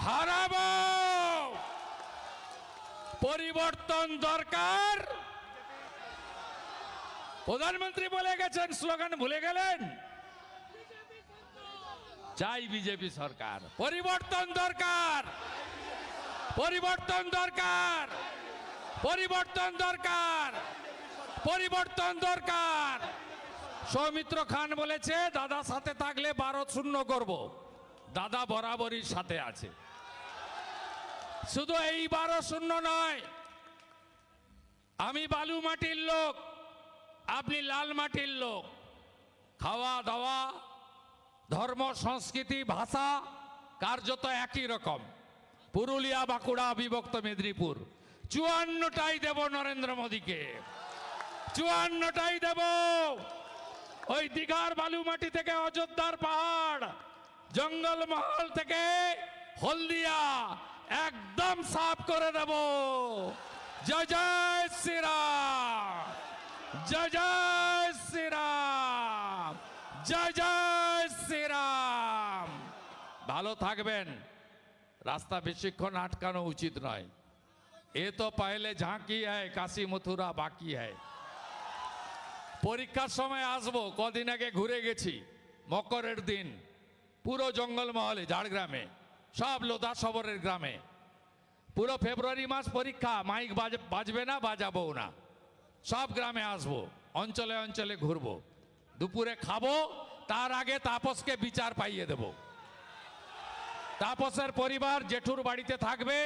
হারাবো। পরিবর্তন দরকার। প্রধানমন্ত্রী বলে গেছেন, স্লোগান ভুলে গেলেন? চাই বিজেপি সরকার। পরিবর্তন দরকার, পরিবর্তন দরকার, পরিবর্তন দরকার, পরিবর্তন দরকার। সৌমিত্র খান বলেছে দাদা সাথে থাকলে 12-0 করব। দাদা বরাবরই সাথে আছে। শুধু এই 12-0 নয়, আমি বালু মাটির লোক, আপনি লাল মাটির লোক। খাওয়া দাওয়া, ধর্ম, সংস্কৃতি, ভাষা কার্যত একই রকম। পুরুলিয়া, বাঁকুড়া, বিভক্ত মেদিনীপুর, 54টাই দেব নরেন্দ্র মোদীকে, 54টাই দেব। ওই দীঘার বালু মাটি থেকে অযোধ্যার পাহাড়, জঙ্গলমহল থেকে হলদিয়া একদম সাফ করে দেব। জয় জয় শ্রীরাম, জয় জয় শ্রীরাম, জয় জয় শ্রীরাম। ভালো থাকবেন। রাস্তা বেশিক্ষণ আটকানো উচিত নয়। এ তো পহলে ঝাঁকি হ্যায়, কাশী মথুরা বাকি হ্যায়। পরীক্ষার সময় আসবো। কদিন আগে ঘুরে গেছি, মকরের দিন পুরো জঙ্গলমহলে, ঝাড়গ্রামে, সব লোধা শবরের গ্রামে। পুরো ফেব্রুয়ারি মাস পরীক্ষা, মাইক বাজবে না, বাজাবো না। সব গ্রামে আসবো, অঞ্চলে অঞ্চলে ঘুরবো, দুপুরে খাবো। তার আগে তাপসকে বিচার পাইয়ে দেব। তাপসের পরিবার জেঠুর বাড়িতে থাকবে।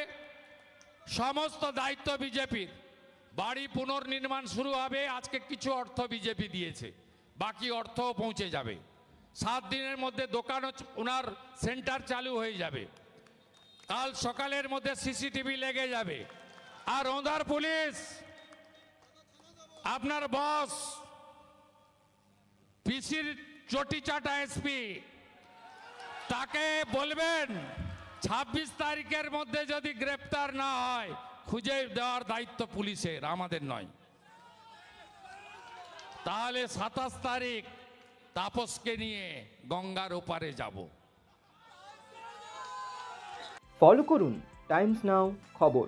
সমস্ত দায়িত্ব বিজেপির। বাড়ি পুনর্নির্মাণ শুরু হবে। আজকে কিছু অর্থ বিজেপি দিয়েছে, বাকি অর্থও পৌঁছে যাবে। 7 দিনের মধ্যে দোকানও, ওনার সেন্টার চালু হয়ে যাবে। কাল সকালের মধ্যে সিসিটিভি লেগে যাবে। আর ওঁদার পুলিশ, আপনার বস পিসির চটি চাটা এসপি, তাকে বলবেন 26 তারিখের মধ্যে যদি গ্রেপ্তার না হয়, খুঁজে দেওয়ার দায়িত্ব পুলিশের, আমাদের নয়। তাহলে 27 তারিখ তাপসকে নিয়ে গঙ্গার ওপারে যাব। ফলো করুন টাইমস নাও খবর।